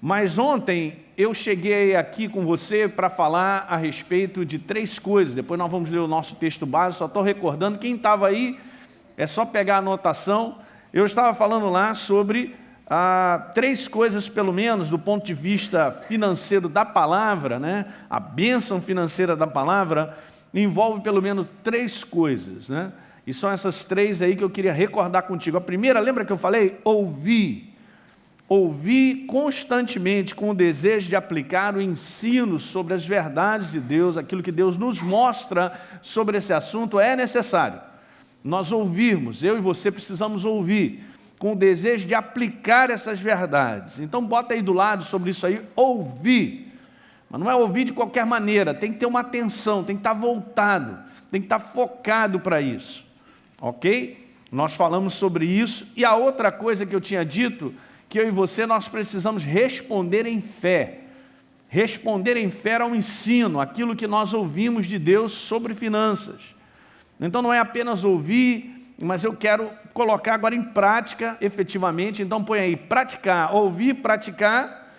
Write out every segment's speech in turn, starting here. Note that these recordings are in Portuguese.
Mas ontem eu cheguei aqui com você para falar a respeito de 3 coisas. Depois nós vamos ler o nosso texto básico. Só estou recordando, quem estava aí, é só pegar a anotação. Eu estava falando lá sobre 3 coisas, pelo menos, do ponto de vista financeiro da palavra, né? A bênção financeira da palavra envolve pelo menos 3 coisas, né? E são essas 3 aí que eu queria recordar contigo. A primeira, lembra que eu falei? Ouvir constantemente com o desejo de aplicar o ensino sobre as verdades de Deus, aquilo que Deus nos mostra sobre esse assunto, é necessário. Nós ouvirmos, eu e você precisamos ouvir, com o desejo de aplicar essas verdades. Então bota aí do lado sobre isso aí, ouvir. Mas não é ouvir de qualquer maneira, tem que ter uma atenção, tem que estar voltado, tem que estar focado para isso. Ok? Nós falamos sobre isso. E a outra coisa que eu tinha dito, que eu e você, nós precisamos responder em fé. Responder em fé ao ensino, aquilo que nós ouvimos de Deus sobre finanças. Então não é apenas ouvir, mas eu quero colocar agora em prática, efetivamente. Então põe aí, praticar, ouvir, praticar.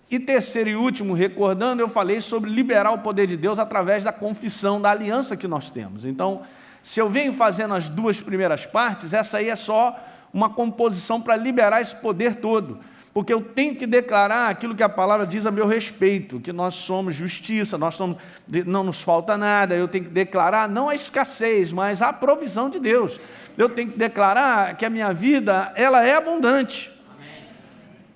E terceiro e último, recordando, eu falei sobre liberar o poder de Deus através da confissão, da aliança que nós temos. Então, se eu venho fazendo as 2 primeiras partes, essa aí é só uma composição para liberar esse poder todo, porque eu tenho que declarar aquilo que a palavra diz a meu respeito, que nós somos justiça, não nos falta nada. Eu tenho que declarar não a escassez, mas a provisão de Deus. Eu tenho que declarar que a minha vida, ela é abundante. Amém.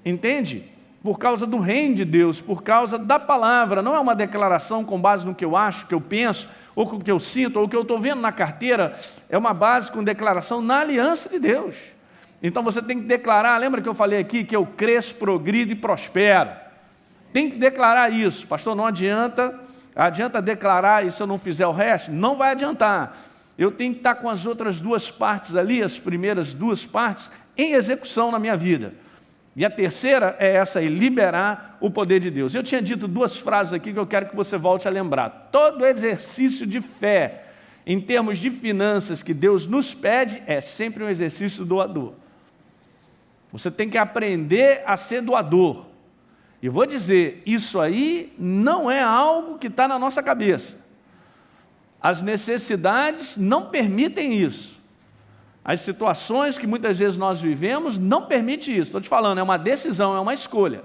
Entende? Por causa do reino de Deus, por causa da palavra. Não é uma declaração com base no que eu acho, que eu penso, ou com o que eu sinto, ou o que eu estou vendo na carteira. É uma base com declaração na aliança de Deus. Então você tem que declarar, lembra que eu falei aqui que eu cresço, progrido e prospero? Tem que declarar isso. Pastor, não adianta declarar e se eu não fizer o resto? Não vai adiantar. Eu tenho que estar com as outras 2 partes ali, as primeiras 2 partes, em execução na minha vida. E a terceira é essa aí, liberar o poder de Deus. Eu tinha dito 2 frases aqui que eu quero que você volte a lembrar. Todo exercício de fé, em termos de finanças, que Deus nos pede, é sempre um exercício doador. Você tem que aprender a ser doador. E vou dizer, isso aí não é algo que está na nossa cabeça. As necessidades não permitem isso. As situações que muitas vezes nós vivemos não permitem isso. Estou te falando, é uma decisão, é uma escolha.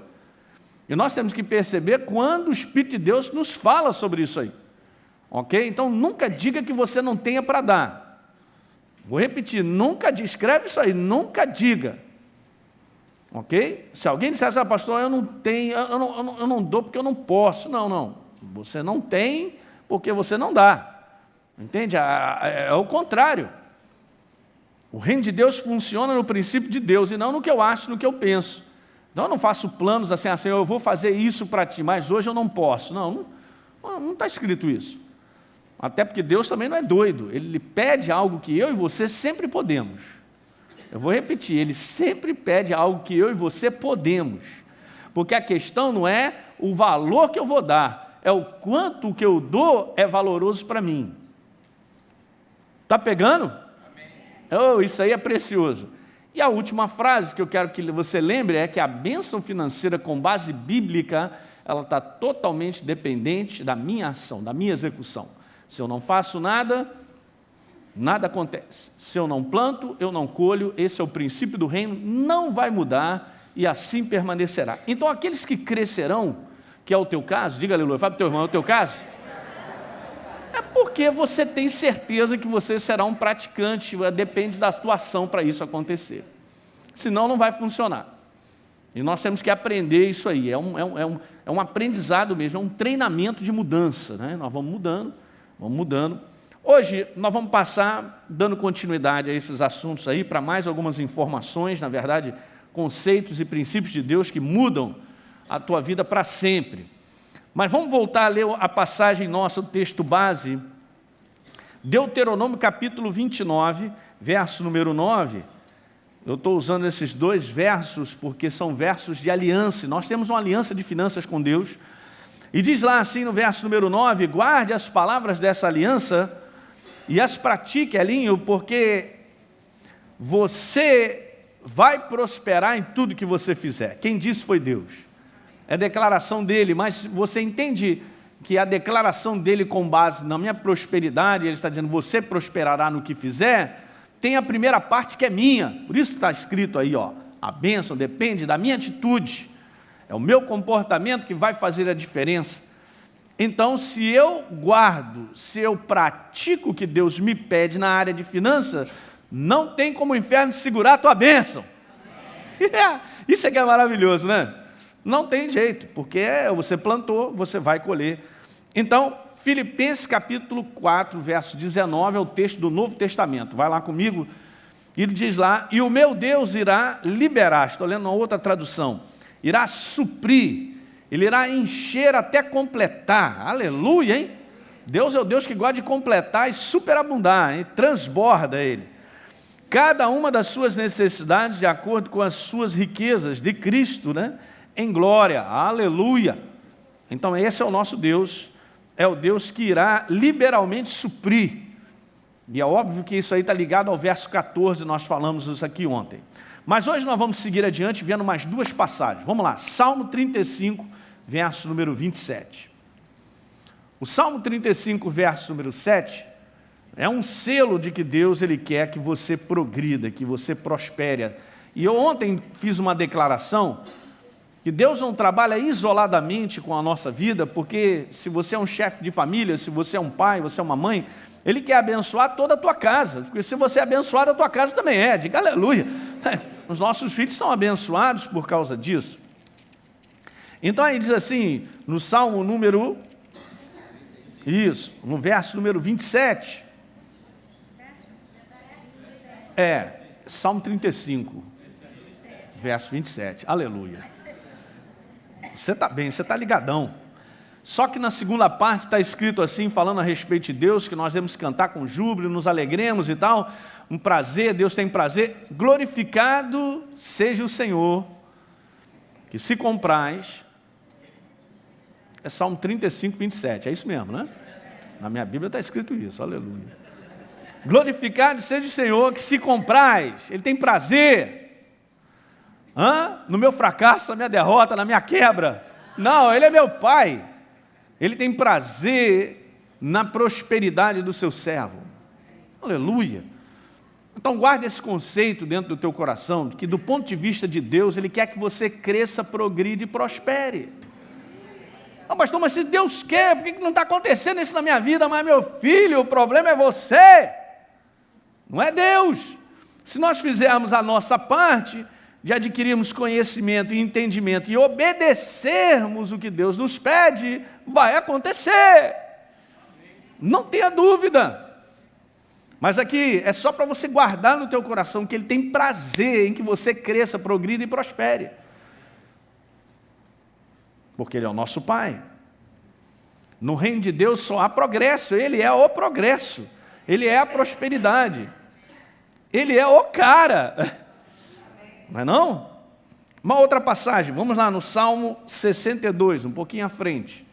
E nós temos que perceber quando o Espírito de Deus nos fala sobre isso aí. Ok? Então nunca diga que você não tenha para dar. Vou repetir, nunca diga, escreve isso aí, nunca diga. Ok? Se alguém disser assim, pastor, eu não tenho, eu não dou porque eu não posso. Não. Você não tem porque você não dá. Entende? É o contrário. O reino de Deus funciona no princípio de Deus e não no que eu acho, no que eu penso. Então eu não faço planos assim, eu vou fazer isso para ti, mas hoje eu não posso. Não está escrito isso. Até porque Deus também não é doido. Ele pede algo que eu e você sempre podemos. Eu vou repetir, Ele sempre pede algo que eu e você podemos. Porque a questão não é o valor que eu vou dar, é o quanto o que eu dou é valoroso para mim. Está pegando? Amém. Oh, isso aí é precioso. E a última frase que eu quero que você lembre é que a bênção financeira com base bíblica, ela está totalmente dependente da minha ação, da minha execução. Se eu não faço nada, nada acontece. Se eu não planto, eu não colho. Esse é o princípio do reino, não vai mudar e assim permanecerá. Então aqueles que crescerão, que é o teu caso, diga aleluia, fala para o teu irmão, é o teu caso? É porque você tem certeza que você será um praticante, depende da tua ação para isso acontecer. Senão não vai funcionar. E nós temos que aprender isso aí, é um aprendizado mesmo, é um treinamento de mudança, né? Nós vamos mudando. Hoje nós vamos passar, dando continuidade a esses assuntos aí, para mais algumas informações, na verdade, conceitos e princípios de Deus que mudam a tua vida para sempre. Mas vamos voltar a ler a passagem nossa, o texto base, Deuteronômio capítulo 29, verso número 9. Eu estou usando esses 2 versos porque são versos de aliança. Nós temos uma aliança de finanças com Deus. E diz lá assim no verso número 9, guarde as palavras dessa aliança e as pratique, Elinho, porque você vai prosperar em tudo que você fizer. Quem disse foi Deus. é declaração dele, mas você entende que a declaração dele com base na minha prosperidade, ele está dizendo, você prosperará no que fizer, tem a primeira parte que é minha, por isso está escrito aí, ó, a bênção depende da minha atitude, é o meu comportamento que vai fazer a diferença. Então, se eu guardo, se eu pratico o que Deus me pede na área de finanças, não tem como o inferno segurar a tua bênção. Isso é que é maravilhoso, né? Não tem jeito, porque você plantou, você vai colher. Então, Filipenses capítulo 4, verso 19, é o texto do Novo Testamento. Vai lá comigo. Ele diz lá, e o meu Deus irá liberar, estou lendo uma outra tradução, irá suprir, ele irá encher até completar. Aleluia, hein? Deus é o Deus que gosta de completar e superabundar, hein? Transborda ele. Cada uma das suas necessidades de acordo com as suas riquezas de Cristo, né? Em glória, aleluia. Então esse é o nosso Deus, é o Deus que irá liberalmente suprir. E é óbvio que isso aí está ligado ao verso 14, nós falamos isso aqui ontem. Mas hoje nós vamos seguir adiante vendo mais duas passagens. Vamos lá, Salmo 35, verso número 27. O Salmo 35, verso número 7, é um selo de que Deus ele quer que você progrida, que você prospere. E eu ontem fiz uma declaração que Deus não trabalha isoladamente com a nossa vida, porque se você é um chefe de família, se você é um pai, você é uma mãe, Ele quer abençoar toda a tua casa, porque se você é abençoado, a tua casa também é, diga aleluia. Os nossos filhos são abençoados por causa disso. Então aí diz assim, no Salmo número, no verso número 27, Salmo 35, verso 27, aleluia. Você está bem, você está ligadão. Só que na segunda parte está escrito assim, falando a respeito de Deus, que nós devemos cantar com júbilo, nos alegremos e tal, um prazer, Deus tem prazer, glorificado seja o Senhor, que se comprais, é Salmo 35, 27, é isso mesmo, né? Na minha Bíblia está escrito isso, aleluia. Glorificado seja o Senhor, que se comprais, Ele tem prazer, no meu fracasso, na minha derrota, na minha quebra. Não, Ele é meu Pai. Ele tem prazer na prosperidade do seu servo. Aleluia. Então guarde esse conceito dentro do teu coração, que do ponto de vista de Deus, Ele quer que você cresça, progride e prospere. Não, pastor, mas se Deus quer, por que não está acontecendo isso na minha vida? Mas meu filho, o problema é você, não é Deus. Se nós fizermos a nossa parte, de adquirirmos conhecimento e entendimento e obedecermos o que Deus nos pede, vai acontecer. Não tenha dúvida. Mas aqui é só para você guardar no teu coração que Ele tem prazer em que você cresça, progrida e prospere. Porque Ele é o nosso Pai. No reino de Deus só há progresso, Ele é o progresso, Ele é a prosperidade, Ele é o cara. Não é não? Uma outra passagem, vamos lá no Salmo 62, um pouquinho à frente.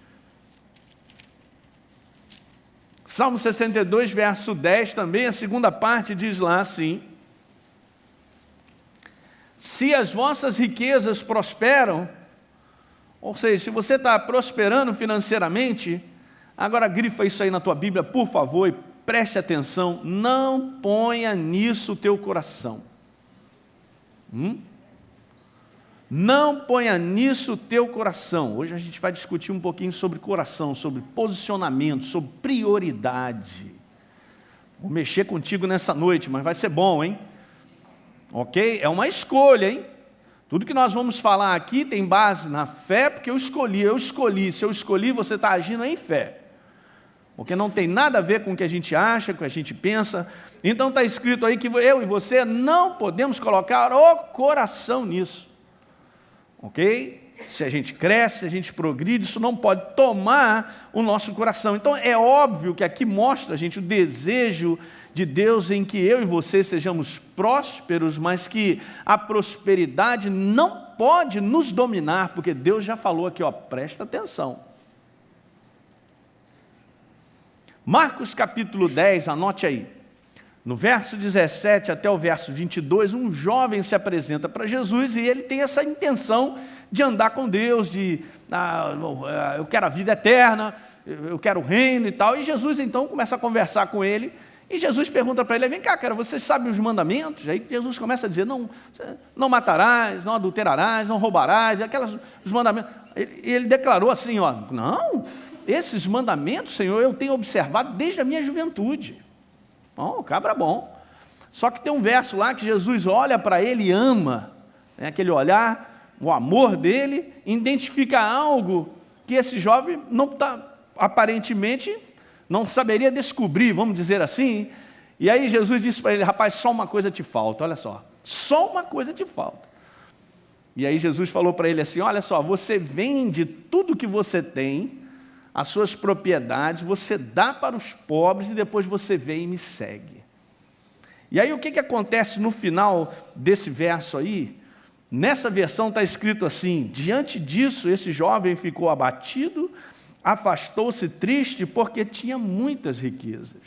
Salmo 62, verso 10, também a segunda parte diz lá assim: se as vossas riquezas prosperam, ou seja, se você está prosperando financeiramente, agora grifa isso aí na tua Bíblia, por favor, e preste atenção, não ponha nisso o teu coração. Não ponha nisso o teu coração. Hoje a gente vai discutir um pouquinho sobre coração, sobre posicionamento, sobre prioridade. Vou mexer contigo nessa noite, mas vai ser bom, hein? Ok? É uma escolha, hein? Tudo que nós vamos falar aqui tem base na fé, porque eu escolhi. Se eu escolhi, você está agindo em fé. Porque não tem nada a ver com o que a gente acha, com o que a gente pensa. Então está escrito aí que eu e você não podemos colocar o coração nisso. Ok? Se a gente cresce, se a gente progride, isso não pode tomar o nosso coração. Então é óbvio que aqui mostra, gente, o desejo de Deus em que eu e você sejamos prósperos, mas que a prosperidade não pode nos dominar, porque Deus já falou aqui, ó, presta atenção. Marcos capítulo 10, anote aí. No verso 17 até o verso 22, um jovem se apresenta para Jesus e ele tem essa intenção de andar com Deus, eu quero a vida eterna, eu quero o reino e tal. E Jesus então começa a conversar com ele e Jesus pergunta para ele: vem cá, cara, você sabe os mandamentos? Aí Jesus começa a dizer: não matarás, não adulterarás, não roubarás, os mandamentos. Ele declarou assim: não, esses mandamentos, Senhor, eu tenho observado desde a minha juventude. Bom, cabra bom. Só que tem um verso lá que Jesus olha para ele e ama, né, aquele olhar, o amor dele, identifica algo que esse jovem aparentemente não saberia descobrir, vamos dizer assim. E aí Jesus disse para ele: rapaz, só uma coisa te falta, olha só uma coisa te falta. E aí Jesus falou para ele assim: olha só, você vende tudo que você tem, as suas propriedades, você dá para os pobres e depois você vem e me segue. E aí o que acontece no final desse verso aí? Nessa versão está escrito assim: diante disso, esse jovem ficou abatido, afastou-se triste, porque tinha muitas riquezas.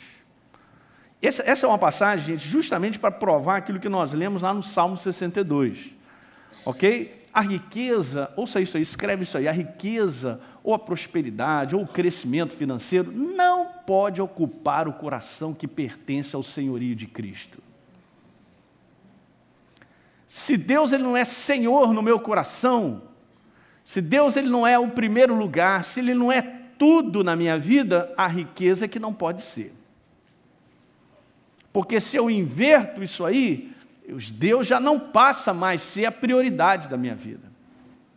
Essa é uma passagem, gente, justamente para provar aquilo que nós lemos lá no Salmo 62. Ok? A riqueza, ouça isso aí, escreve isso aí, a riqueza, ou a prosperidade, ou o crescimento financeiro, não pode ocupar o coração que pertence ao senhorio de Cristo. Se Deus ele não é Senhor no meu coração, se Deus ele não é o primeiro lugar, se Ele não é tudo na minha vida, a riqueza é que não pode ser. Porque se eu inverto isso aí, Deus já não passa mais a ser a prioridade da minha vida.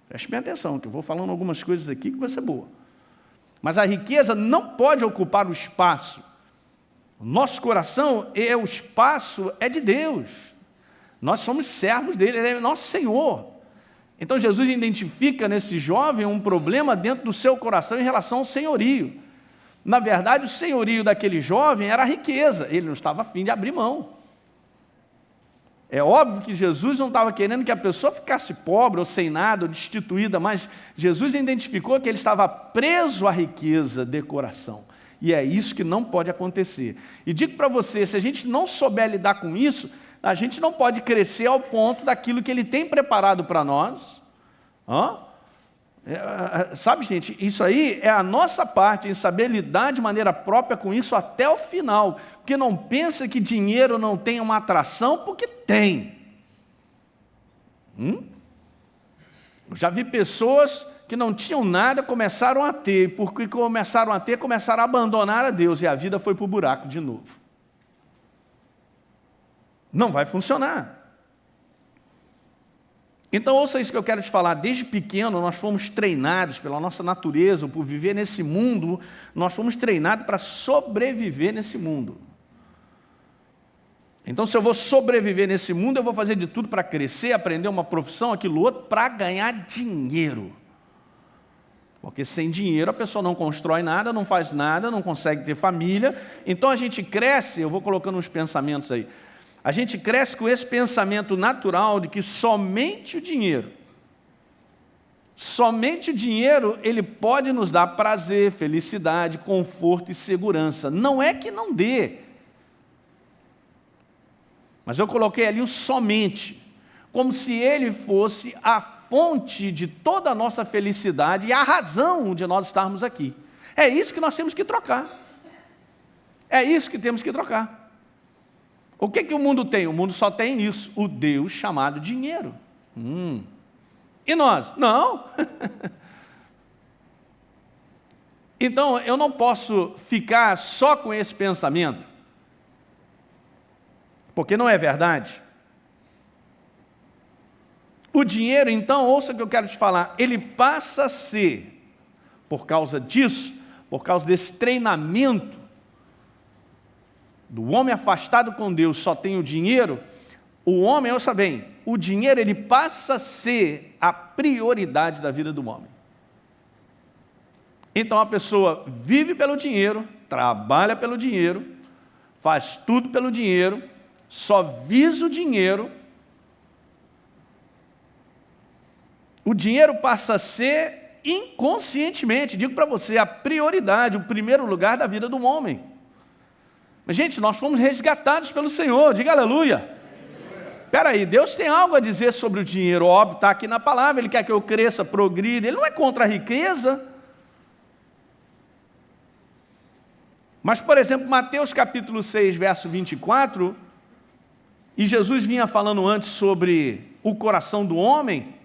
Preste bem atenção, que eu vou falando algumas coisas aqui que vai ser boa. Mas a riqueza não pode ocupar o espaço. O nosso coração, o espaço é de Deus. Nós somos servos dele, Ele é nosso Senhor. Então Jesus identifica nesse jovem um problema dentro do seu coração em relação ao senhorio. Na verdade, o senhorio daquele jovem era a riqueza, ele não estava a fim de abrir mão. É óbvio que Jesus não estava querendo que a pessoa ficasse pobre ou sem nada, ou destituída, mas Jesus identificou que ele estava preso à riqueza de coração. E é isso que não pode acontecer. E digo para você, se a gente não souber lidar com isso, a gente não pode crescer ao ponto daquilo que Ele tem preparado para nós. Sabe, gente, isso aí é a nossa parte em saber lidar de maneira própria com isso até o final. Porque não pensa que dinheiro não tem uma atração, porque tem. Eu já vi pessoas que não tinham nada, começaram a ter, porque começaram a ter, começaram a abandonar a Deus, e a vida foi para o buraco de novo. Não vai funcionar. Então, ouça isso que eu quero te falar. Desde pequeno, nós fomos treinados pela nossa natureza, por viver nesse mundo, nós fomos treinados para sobreviver nesse mundo. Então, se eu vou sobreviver nesse mundo, eu vou fazer de tudo para crescer, aprender uma profissão, aquilo outro, para ganhar dinheiro. Porque sem dinheiro a pessoa não constrói nada, não faz nada, não consegue ter família. Então, a gente cresce, eu vou colocando uns pensamentos aí, a gente cresce com esse pensamento natural de que somente o dinheiro, ele pode nos dar prazer, felicidade, conforto e segurança. Não é que não dê. Mas eu coloquei ali o somente, como se ele fosse a fonte de toda a nossa felicidade e a razão de nós estarmos aqui. É isso que nós temos que trocar. É isso que temos que trocar. O que o mundo tem? O mundo só tem isso, o Deus chamado dinheiro. E nós? Não. Então, eu não posso ficar só com esse pensamento, porque não é verdade. O dinheiro, então, ouça o que eu quero te falar, ele passa a ser, por causa disso, por causa desse treinamento, do homem afastado com Deus só tem o dinheiro, o homem, ouça bem, o dinheiro ele passa a ser a prioridade da vida do homem. Então a pessoa vive pelo dinheiro, trabalha pelo dinheiro, faz tudo pelo dinheiro, só visa o dinheiro. O dinheiro passa a ser inconscientemente, digo para você, a prioridade, o primeiro lugar da vida do homem. Mas, gente, nós fomos resgatados pelo Senhor, diga aleluia. Espera aí, Deus tem algo a dizer sobre o dinheiro, óbvio, está aqui na palavra, Ele quer que eu cresça, progrida, Ele não é contra a riqueza. Mas, por exemplo, Mateus capítulo 6, verso 24, e Jesus vinha falando antes sobre o coração do homem,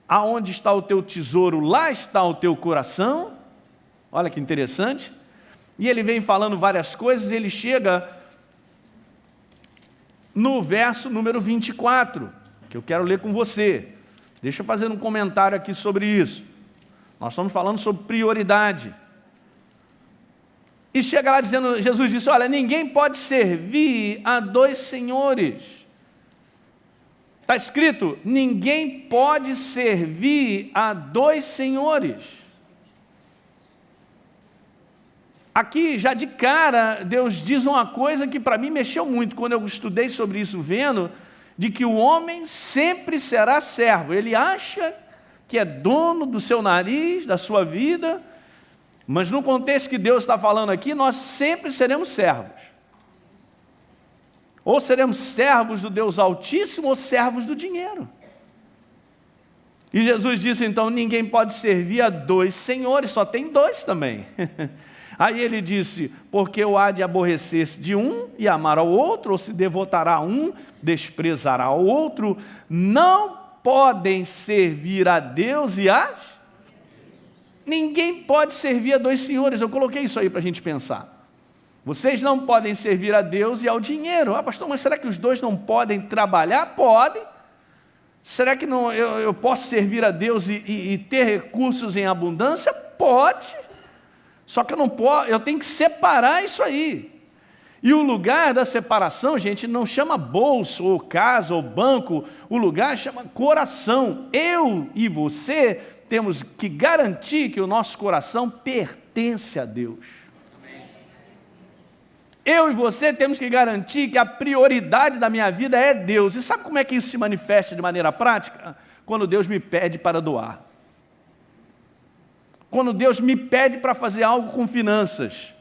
aonde está o teu tesouro, lá está o teu coração, olha que interessante, e ele vem falando várias coisas, ele chega no verso número 24, que eu quero ler com você. Deixa eu fazer um comentário aqui sobre isso. Nós estamos falando sobre prioridade. E chega lá dizendo, Jesus disse, olha, ninguém pode servir a dois senhores. Está escrito, ninguém pode servir a dois senhores. Aqui, já de cara, Deus diz uma coisa que para mim mexeu muito, quando eu estudei sobre isso, vendo, de que o homem sempre será servo. Ele acha que é dono do seu nariz, da sua vida, mas no contexto que Deus está falando aqui, nós sempre seremos servos. Ou seremos servos do Deus Altíssimo, ou servos do dinheiro. E Jesus disse, então, ninguém pode servir a dois senhores, só tem dois também. Aí ele disse, porque o há de aborrecer-se de um e amar ao outro, ou se devotará a um, desprezará ao outro, não podem servir a Deus e a... Ninguém pode servir a dois senhores, eu coloquei isso aí para a gente pensar. Vocês não podem servir a Deus e ao dinheiro. Ah, pastor, mas será que os dois não podem trabalhar? Podem. Será que não, eu posso servir a Deus e ter recursos em abundância? Pode. Só que eu não posso, eu tenho que separar isso aí. E o lugar da separação, gente, não chama bolso, ou casa, ou banco, o lugar chama coração. Eu e você temos que garantir que o nosso coração pertence a Deus. Eu e você temos que garantir que a prioridade da minha vida é Deus. E sabe como é que isso se manifesta de maneira prática? Quando Deus me pede para doar. Quando Deus me pede para fazer algo com finanças.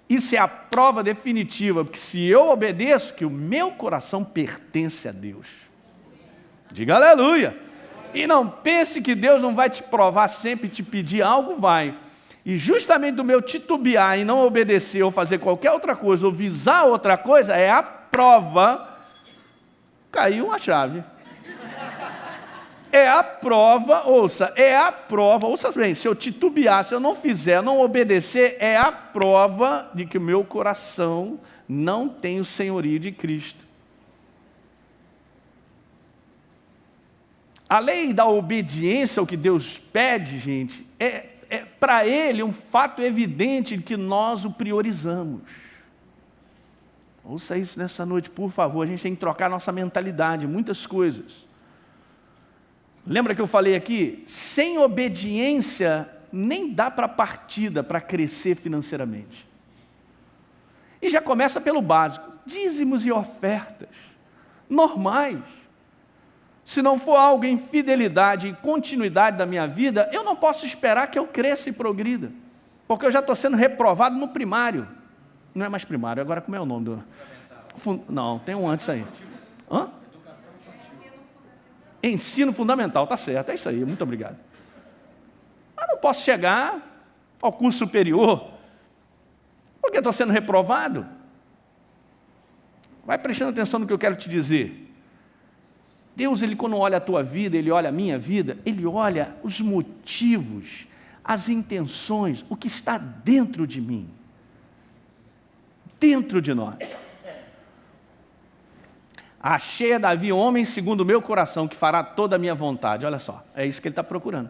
Isso é a prova definitiva, porque se eu obedeço, que o meu coração pertence a Deus. Diga aleluia. E não pense que Deus não vai te provar sempre, te pedir algo, vai. E justamente do meu titubear e não obedecer ou fazer qualquer outra coisa, ou visar outra coisa, é a prova. Caiu uma chave. É a prova, ouça bem, se eu titubear, se eu não fizer, não obedecer, é a prova de que o meu coração não tem o senhorio de Cristo. A lei da obediência ao que Deus pede, gente, é para Ele um fato evidente de que nós o priorizamos. Ouça isso nessa noite, por favor, a gente tem que trocar nossa mentalidade, muitas coisas. Lembra que eu falei aqui? Sem obediência, nem dá para partida, para crescer financeiramente. E já começa pelo básico, dízimos e ofertas, normais. Se não for algo em fidelidade e continuidade da minha vida, eu não posso esperar que eu cresça e progrida. Porque eu já estou sendo reprovado no primário. Não é mais primário, agora como é o nome do... Não, tem um antes aí. Hã? Ensino fundamental, tá certo, é isso aí, muito obrigado. Mas não posso chegar ao curso superior, porque estou sendo reprovado. Vai prestando atenção no que eu quero te dizer. Deus, Ele quando olha a tua vida, Ele olha a minha vida, Ele olha os motivos, as intenções, o que está dentro de mim, dentro de nós. Achei a Davi homem segundo o meu coração, que fará toda a minha vontade. Olha só, é isso que ele está procurando.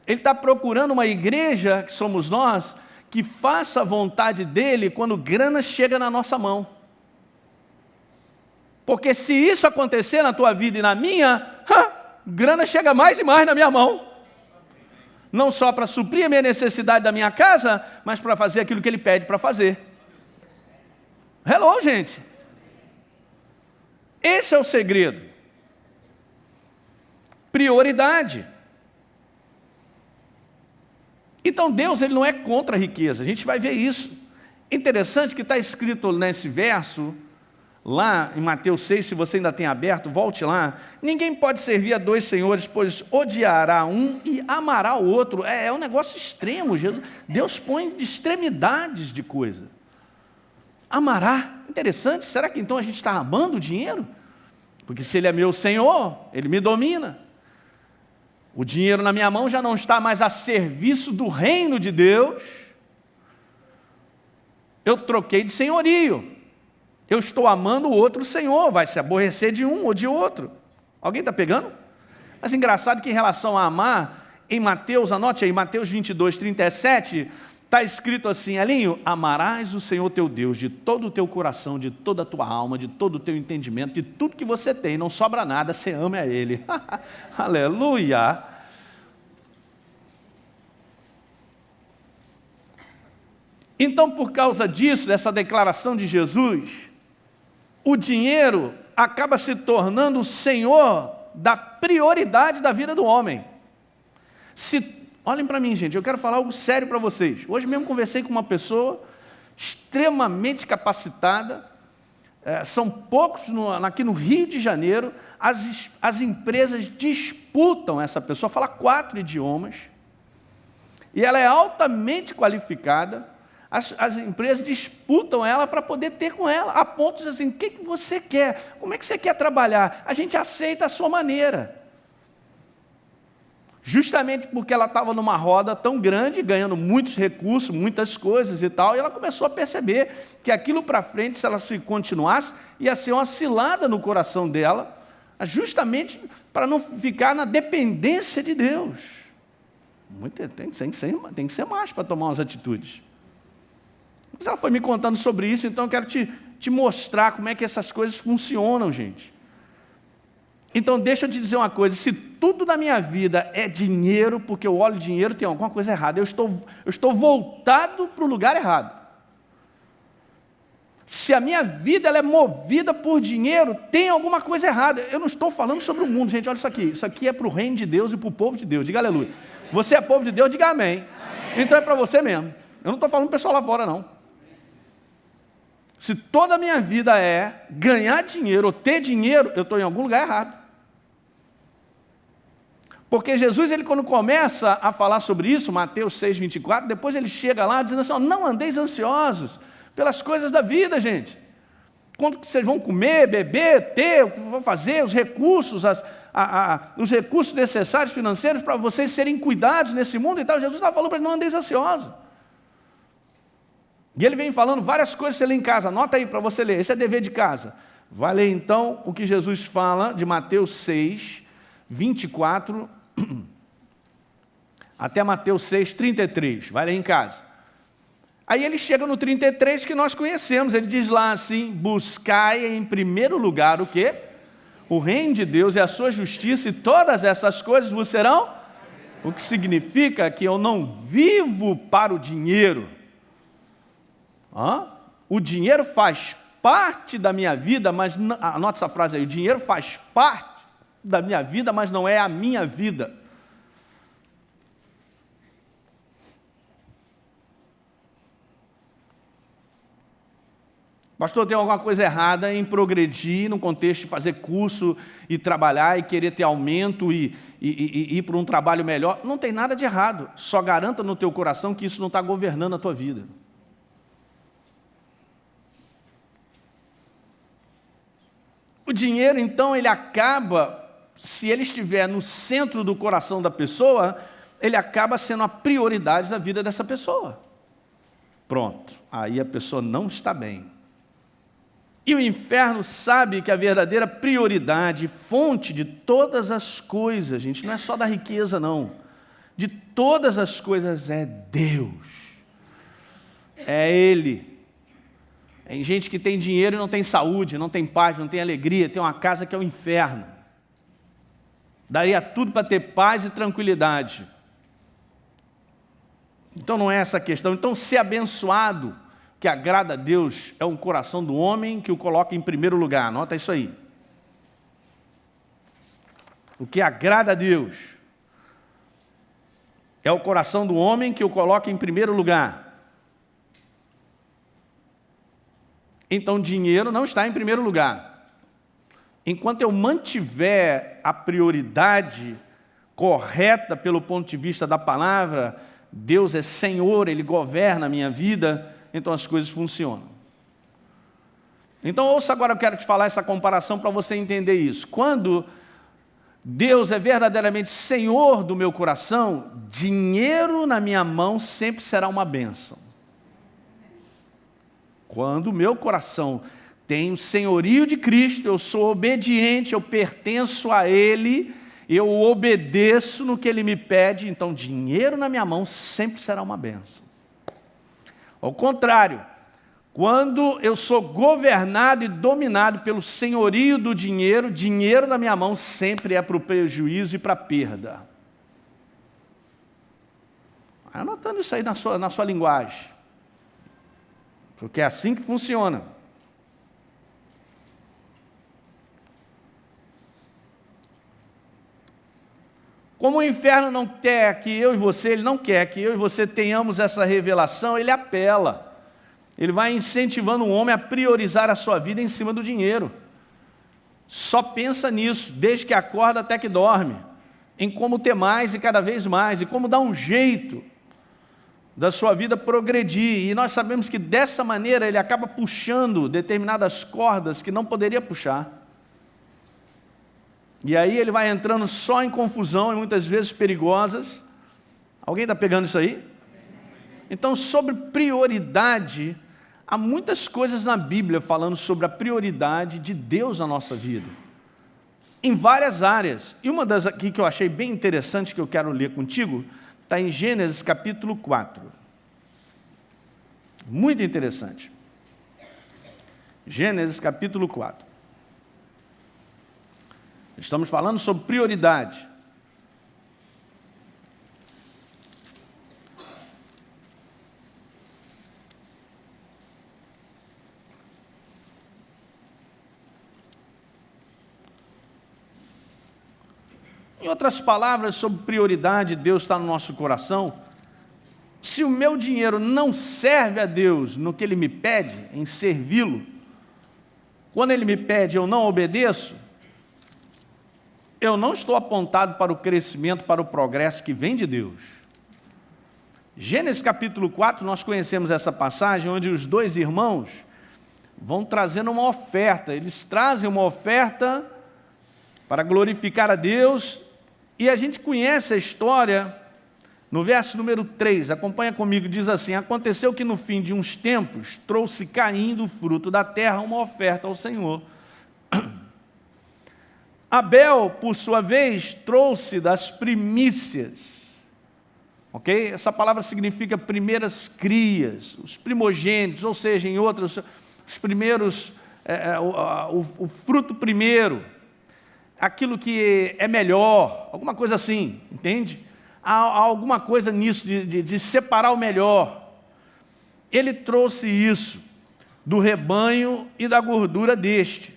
Ele está procurando uma igreja, que somos nós, que faça a vontade dele quando grana chega na nossa mão. Porque se isso acontecer na tua vida e na minha, grana chega mais e mais na minha mão. Não só para suprir a minha necessidade da minha casa, mas para fazer aquilo que ele pede para fazer. Hello, gente. Esse é o segredo. Prioridade. Então Deus, Ele não é contra a riqueza, a gente vai ver isso. Interessante que está escrito nesse verso, lá em Mateus 6, se você ainda tem aberto, volte lá. Ninguém pode servir a dois senhores, pois odiará um e amará o outro. É um negócio extremo. Deus põe extremidades de coisa. Amará. Interessante. Será que então a gente está amando o dinheiro? Porque se ele é meu senhor, ele me domina. O dinheiro na minha mão já não está mais a serviço do reino de Deus. Eu troquei de senhorio. Eu estou amando o outro senhor, vai se aborrecer de um ou de outro. Alguém está pegando? Mas engraçado que em relação a amar, em Mateus, anote aí, Mateus 22, 37, está escrito assim, Elinho, amarás o Senhor teu Deus de todo o teu coração, de toda a tua alma, de todo o teu entendimento, de tudo que você tem, não sobra nada, você ama a Ele. Aleluia! Então, por causa disso, dessa declaração de Jesus, o dinheiro acaba se tornando o senhor da prioridade da vida do homem. Olhem para mim, gente, eu quero falar algo sério para vocês. Hoje mesmo conversei com uma pessoa extremamente capacitada, são poucos aqui no Rio de Janeiro, as empresas disputam essa pessoa, fala 4 idiomas, e ela é altamente qualificada. As empresas disputam ela para poder ter com ela, a ponto de assim, o que você quer? Como é que você quer trabalhar? A gente aceita a sua maneira. Justamente porque ela estava numa roda tão grande, ganhando muitos recursos, muitas coisas e tal, e ela começou a perceber que aquilo para frente, se ela se continuasse, ia ser uma cilada no coração dela, justamente para não ficar na dependência de Deus. Tem que ser macho para tomar umas atitudes. Mas ela foi me contando sobre isso, então eu quero te mostrar como é que essas coisas funcionam, gente. Então deixa eu te dizer uma coisa, se tudo na minha vida é dinheiro, porque eu olho dinheiro, tem alguma coisa errada, eu estou voltado para o lugar errado. Se a minha vida ela é movida por dinheiro, tem alguma coisa errada. Eu não estou falando sobre o mundo, gente, olha isso aqui é para o reino de Deus e para o povo de Deus, diga aleluia. Você é povo de Deus, diga amém. Então é para você mesmo, eu não estou falando para o pessoal lá fora não. Se toda a minha vida é ganhar dinheiro ou ter dinheiro, eu estou em algum lugar errado. Porque Jesus, ele quando começa a falar sobre isso, Mateus 6, 24, depois ele chega lá dizendo assim, não andeis ansiosos pelas coisas da vida, gente. Quanto que vocês vão comer, beber, ter, o que vão fazer, os recursos, os recursos necessários financeiros para vocês serem cuidados nesse mundo e tal. Jesus estava falando para ele, não andeis ansiosos. E ele vem falando várias coisas que você lê em casa, anota aí para você ler, esse é dever de casa. Vai ler então o que Jesus fala de Mateus 6, 24, até Mateus 6, 33, vai ler em casa. Aí ele chega no 33 que nós conhecemos, ele diz lá assim, buscai em primeiro lugar o quê? O reino de Deus e a sua justiça e todas essas coisas vos serão, o que significa que eu não vivo para o dinheiro. O dinheiro faz parte da minha vida, mas, anote essa frase aí, o dinheiro faz parte da minha vida, mas não é a minha vida. Pastor, tem alguma coisa errada em progredir no contexto de fazer curso e trabalhar e querer ter aumento e ir para um trabalho melhor? Não tem nada de errado, só garanta no teu coração que isso não está governando a tua vida. O dinheiro, então, ele acaba, se ele estiver no centro do coração da pessoa, ele acaba sendo a prioridade da vida dessa pessoa. Pronto, aí a pessoa não está bem. E o inferno sabe que a verdadeira prioridade, fonte de todas as coisas, gente, não é só da riqueza, não. De todas as coisas é Deus. É Ele. Tem gente que tem dinheiro e não tem saúde, não tem paz, não tem alegria, tem uma casa que é o inferno. Daria tudo para ter paz e tranquilidade. Então não é essa a questão. Então ser abençoado, que agrada a Deus, é um coração do homem que o coloca em primeiro lugar. Anota isso aí. O que agrada a Deus é o coração do homem que o coloca em primeiro lugar. então dinheiro não está em primeiro lugar. Enquanto eu mantiver a prioridade correta pelo ponto de vista da palavra, Deus é Senhor, Ele governa a minha vida, então as coisas funcionam. Então ouça agora, eu quero te falar essa comparação para você entender isso. Quando Deus é verdadeiramente Senhor do meu coração, dinheiro na minha mão sempre será uma bênção. Quando o meu coração tem o senhorio de Cristo, eu sou obediente, eu pertenço a Ele, eu obedeço no que Ele me pede, então dinheiro na minha mão sempre será uma bênção. Ao contrário, quando eu sou governado e dominado pelo senhorio do dinheiro, dinheiro na minha mão sempre é para o prejuízo e para a perda. Vai anotando isso aí na sua linguagem, porque é assim que funciona. Como o inferno não quer que eu e você, ele não quer que eu e você tenhamos essa revelação, ele apela. Ele vai incentivando o homem a priorizar a sua vida em cima do dinheiro. Só pensa nisso, desde que acorda até que dorme, em como ter mais e cada vez mais, e como dar um jeito da sua vida progredir. E nós sabemos que dessa maneira ele acaba puxando determinadas cordas que não poderia puxar. E aí ele vai entrando só em confusão e muitas vezes perigosas. Alguém está pegando isso aí? Então, sobre prioridade, há muitas coisas na Bíblia falando sobre a prioridade de Deus na nossa vida, em várias áreas. E uma das aqui que eu achei bem interessante, que eu quero ler contigo, está em Gênesis capítulo 4. Muito interessante. Gênesis capítulo 4. Estamos falando sobre prioridade. Em outras palavras, sobre prioridade, Deus está no nosso coração. Se o meu dinheiro não serve a Deus no que Ele me pede, em servi-lo, quando Ele me pede eu não obedeço, eu não estou apontado para o crescimento, para o progresso que vem de Deus. Gênesis capítulo 4, nós conhecemos essa passagem, onde os dois irmãos vão trazendo uma oferta. Eles trazem uma oferta para glorificar a Deus, e a gente conhece a história no verso número 3, acompanha comigo, diz assim: aconteceu que no fim de uns tempos, trouxe Caim do fruto da terra uma oferta ao Senhor. Abel, por sua vez, trouxe das primícias, ok? Essa palavra significa primeiras crias, os primogênitos, ou seja, em outras, os primeiros, o fruto primeiro, aquilo que é melhor, alguma coisa assim, entende? Há alguma coisa nisso, de separar o melhor. Ele trouxe isso do rebanho e da gordura deste.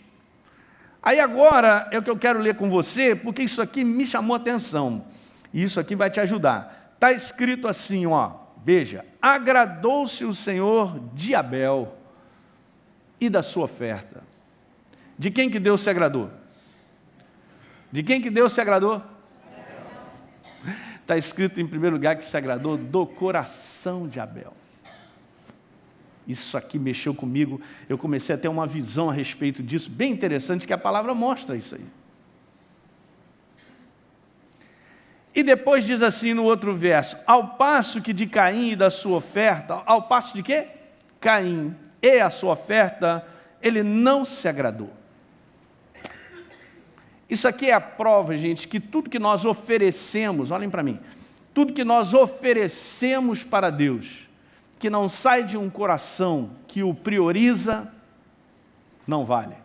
Aí agora é o que eu quero ler com você, porque isso aqui me chamou a atenção, e isso aqui vai te ajudar. Está escrito assim, ó, veja: agradou-se o Senhor de Abel e da sua oferta. De quem que Deus se agradou? De quem que Deus se agradou? Está escrito em primeiro lugar que se agradou do coração de Abel. Isso aqui mexeu comigo, eu comecei a ter uma visão a respeito disso, bem interessante, que a palavra mostra isso aí. E depois diz assim no outro verso: ao passo que de Caim e da sua oferta, ao passo de quê? Caim e a sua oferta, ele não se agradou. Isso aqui é a prova, gente, que tudo que nós oferecemos, olhem para mim, tudo que nós oferecemos para Deus, que não sai de um coração que o prioriza, não vale.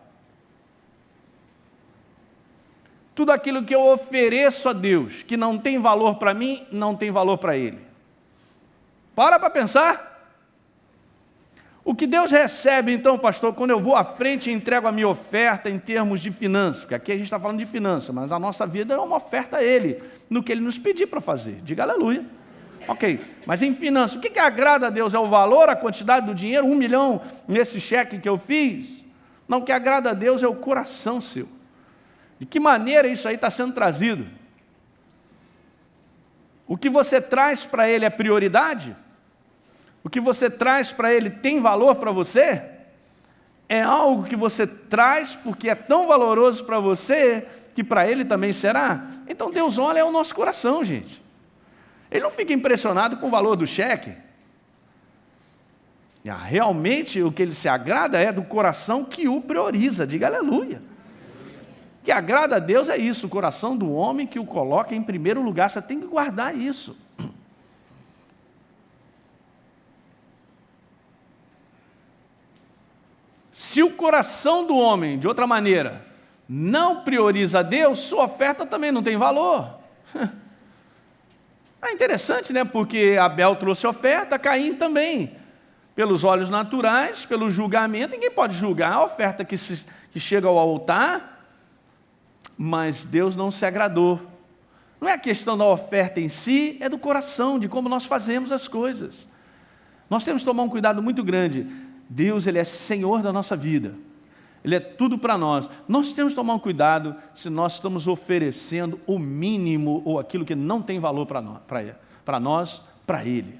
Tudo aquilo que eu ofereço a Deus, que não tem valor para mim, não tem valor para Ele. Para pensar. O que Deus recebe, então, pastor, quando eu vou à frente e entrego a minha oferta em termos de finanças, porque aqui a gente está falando de finanças, mas a nossa vida é uma oferta a Ele, no que Ele nos pedir para fazer. Diga aleluia. Ok, mas em finanças, o que agrada a Deus? É o valor, a quantidade do dinheiro, 1 milhão nesse cheque que eu fiz? Não, o que agrada a Deus é o coração seu. De que maneira isso aí está sendo trazido? O que você traz para Ele é prioridade? O que você traz para Ele tem valor para você? É algo que você traz porque é tão valoroso para você que para Ele também será? Então Deus olha o nosso coração, gente. Ele não fica impressionado com o valor do cheque. Realmente o que Ele se agrada é do coração que o prioriza. Diga aleluia. O que agrada a Deus é isso, o coração do homem que o coloca em primeiro lugar. Você tem que guardar isso. Se o coração do homem, de outra maneira, não prioriza a Deus, sua oferta também não tem valor. É interessante, né? Porque Abel trouxe oferta, Caim também. Pelos olhos naturais, pelo julgamento, ninguém pode julgar a oferta que chega ao altar, mas Deus não se agradou. Não é a questão da oferta em si, é do coração, de como nós fazemos as coisas. Nós temos que tomar um cuidado muito grande. Deus, Ele é Senhor da nossa vida. Ele é tudo para nós. Nós temos que tomar um cuidado se nós estamos oferecendo o mínimo ou aquilo que não tem valor para nós, para Ele.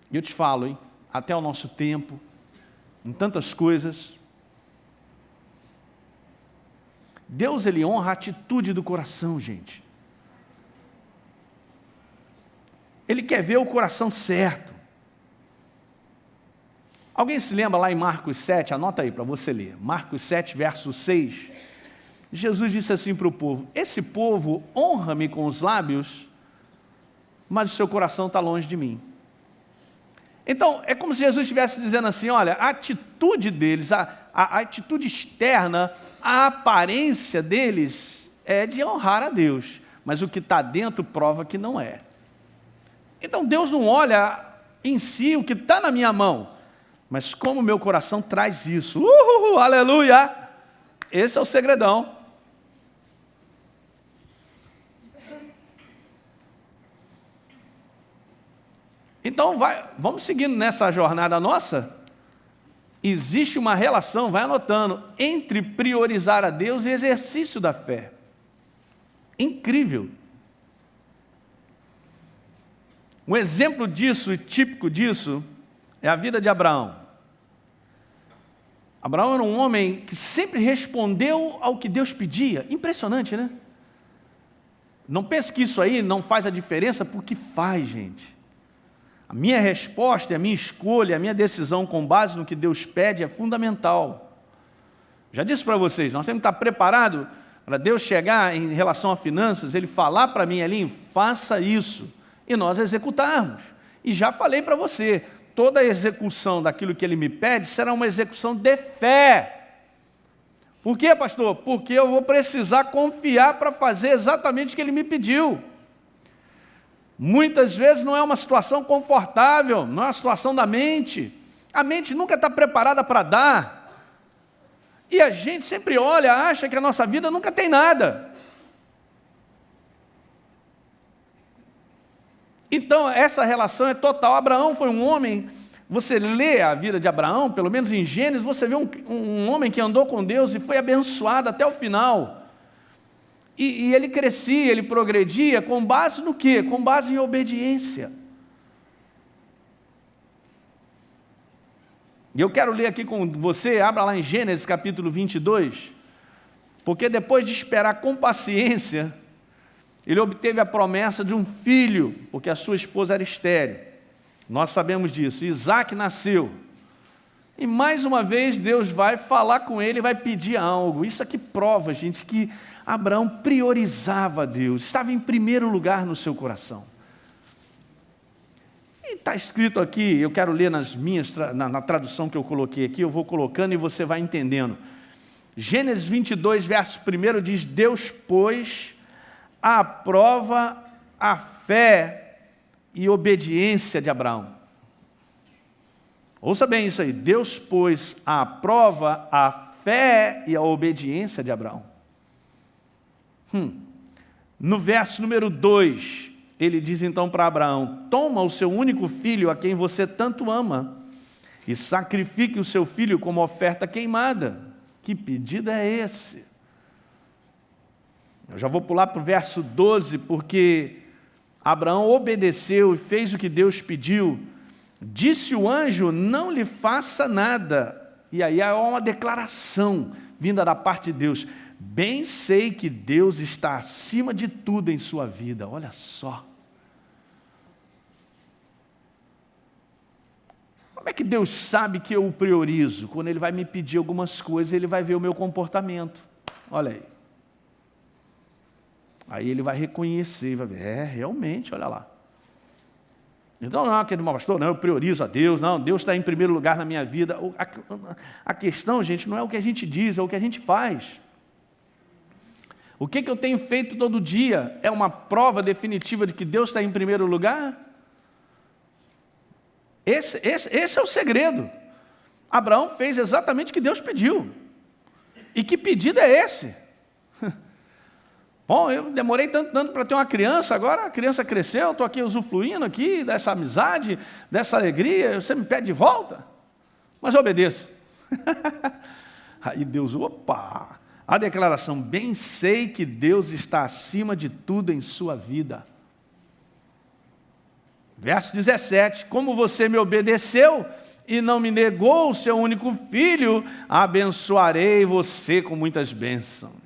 E eu te falo, hein, até o nosso tempo, em tantas coisas, Deus, Ele honra a atitude do coração, gente. Ele quer ver o coração certo. Alguém se lembra lá em Marcos 7? Anota aí para você ler. Marcos 7, verso 6. Jesus disse assim para o povo: esse povo honra-me com os lábios, mas o seu coração está longe de mim. Então, é como se Jesus estivesse dizendo assim, olha, a atitude deles, a atitude externa, a aparência deles é de honrar a Deus, mas o que está dentro prova que não é. Então, Deus não olha em si o que está na minha mão, mas como o meu coração traz isso. Aleluia! Esse é o segredão. Então, vamos seguindo nessa jornada nossa. Existe uma relação, vai anotando, entre priorizar a Deus e exercício da fé. Incrível. Um exemplo disso e típico disso é a vida de Abraão. Abraão era um homem que sempre respondeu ao que Deus pedia. Impressionante, né? Não pense que isso aí não faz a diferença, porque faz, gente. A minha resposta, a minha escolha, a minha decisão com base no que Deus pede é fundamental. Já disse para vocês, nós temos que estar preparados para Deus chegar em relação a finanças, Ele falar para mim ali, faça isso, e nós executarmos. E já falei para você, toda a execução daquilo que Ele me pede será uma execução de fé. Por quê, pastor? Porque eu vou precisar confiar para fazer exatamente o que Ele me pediu. Muitas vezes não é uma situação confortável, não é uma situação da mente. A mente nunca está preparada para dar. E a gente sempre olha, acha que a nossa vida nunca tem nada. Então, essa relação é total. Abraão foi um homem, você lê a vida de Abraão, pelo menos em Gênesis, você vê um homem que andou com Deus e foi abençoado até o final. E ele crescia, ele progredia com base no quê? Com base em obediência. E eu quero ler aqui com você, abra lá em Gênesis capítulo 22, porque depois de esperar com paciência, ele obteve a promessa de um filho, porque a sua esposa era estéril. Nós sabemos disso. Isaac nasceu. E mais uma vez Deus vai falar com ele, vai pedir algo. Isso aqui prova, gente, que Abraão priorizava Deus, estava em primeiro lugar no seu coração. E está escrito aqui, eu quero ler na tradução que eu coloquei aqui, eu vou colocando e você vai entendendo. Gênesis 22, verso 1 diz: Deus, pois, aprova a fé e obediência de Abraão. Ouça bem isso aí, Deus, pois, aprova a fé e a obediência de Abraão. No verso número 2, ele diz então para Abraão: toma o seu único filho, a quem você tanto ama, e sacrifique o seu filho como oferta queimada. Que pedido é esse? Eu já vou pular para o verso 12, porque Abraão obedeceu e fez o que Deus pediu. Disse o anjo: não lhe faça nada. E aí há uma declaração vinda da parte de Deus: bem sei que Deus está acima de tudo em sua vida. Olha só. Como é que Deus sabe que eu o priorizo? Quando Ele vai me pedir algumas coisas, Ele vai ver o meu comportamento. Olha aí. Aí Ele vai reconhecer, vai ver, realmente, olha lá. Então, não, aquele pastor, não, eu priorizo a Deus, não, Deus está em primeiro lugar na minha vida. A questão, gente, não é o que a gente diz, é o que a gente faz. O que eu tenho feito todo dia é uma prova definitiva de que Deus está em primeiro lugar? Esse é o segredo. Abraão fez exatamente o que Deus pediu. E que pedido é esse? Bom, eu demorei tanto para ter uma criança, agora a criança cresceu, estou aqui usufruindo aqui dessa amizade, dessa alegria, você me pede de volta? Mas eu obedeço. Aí Deus, opa! A declaração: bem sei que Deus está acima de tudo em sua vida. Verso 17: como você me obedeceu e não me negou o seu único filho, abençoarei você com muitas bênçãos.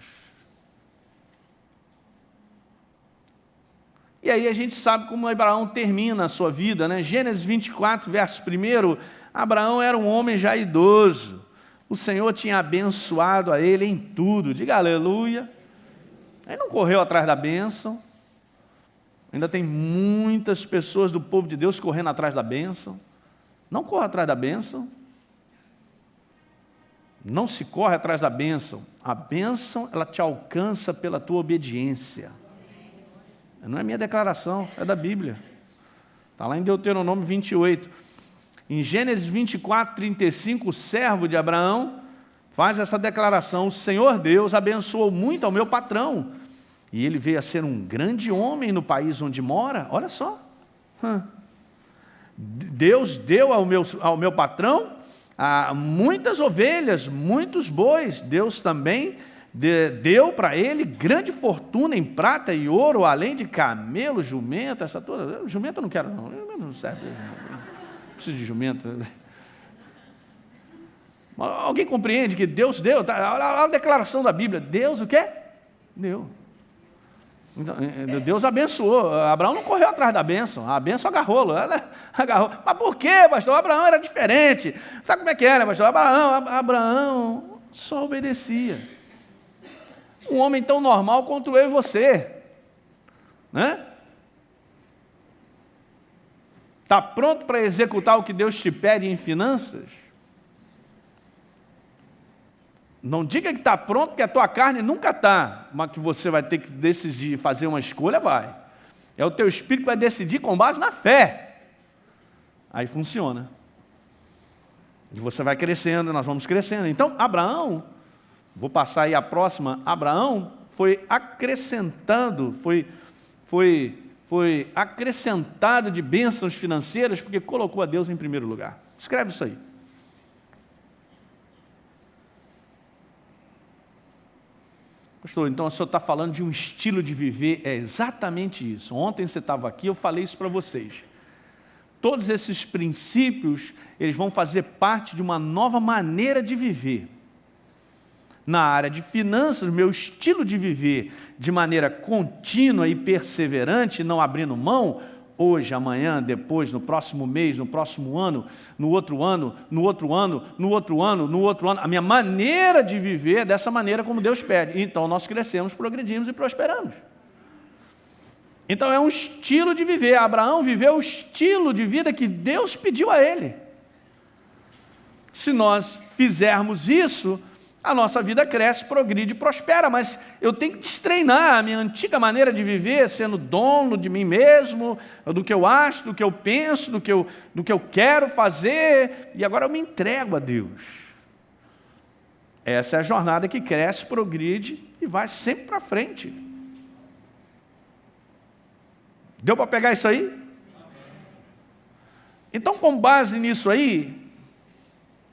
E aí a gente sabe como Abraão termina a sua vida, né? Gênesis 24, verso 1, Abraão era um homem já idoso. O Senhor tinha abençoado a ele em tudo. Diga aleluia. Ele não correu atrás da bênção. Ainda tem muitas pessoas do povo de Deus correndo atrás da bênção. Não corra atrás da bênção. Não se corre atrás da bênção. A bênção, ela te alcança pela tua obediência. Não é minha declaração, é da Bíblia. Está lá em Deuteronômio 28. Em Gênesis 24, 35, o servo de Abraão faz essa declaração: o Senhor Deus abençoou muito ao meu patrão, e ele veio a ser um grande homem no país onde mora. Olha só. Deus deu ao meu patrão muitas ovelhas, muitos bois. Deus também deu para ele grande fortuna em prata e ouro, além de camelo, jumento, essa toda. Jumento eu não quero, não. Não serve. Não preciso de jumento. Alguém compreende que Deus deu? Olha a declaração da Bíblia. Deus o quê? Deu. Então, Deus abençoou. Abraão não correu atrás da bênção. A bênção agarrou-lo. Agarrou. Mas por quê, pastor? Abraão era diferente. Sabe como é que era, pastor? Abraão só obedecia. Um homem tão normal quanto eu e você, né? Está pronto para executar o que Deus te pede em finanças? Não diga que está pronto, porque a tua carne nunca está, mas que você vai ter que decidir fazer uma escolha, vai. É o teu espírito que vai decidir com base na fé. Aí funciona. E você vai crescendo, nós vamos crescendo. Então, Abraão, vou passar aí a próxima. Abraão foi acrescentando, foi acrescentado de bênçãos financeiras, porque colocou a Deus em primeiro lugar. Escreve isso aí. Pastor, então o senhor está falando de um estilo de viver. É exatamente isso. Ontem você estava aqui, eu falei isso para vocês. Todos esses princípios, eles vão fazer parte de uma nova maneira de viver. Na área de finanças, meu estilo de viver de maneira contínua e perseverante, não abrindo mão, hoje, amanhã, depois, no próximo mês, no próximo ano, no outro ano, no outro ano, no outro ano, no outro ano. A minha maneira de viver é dessa maneira como Deus pede. Então nós crescemos, progredimos e prosperamos. Então é um estilo de viver. Abraão viveu o estilo de vida que Deus pediu a ele. Se nós fizermos isso, a nossa vida cresce, progride e prospera, mas eu tenho que destreinar a minha antiga maneira de viver, sendo dono de mim mesmo, do que eu acho, do que eu penso, do que eu quero fazer, e agora eu me entrego a Deus. Essa é a jornada que cresce, progride e vai sempre para frente. Deu para pegar isso aí? Então, com base nisso aí,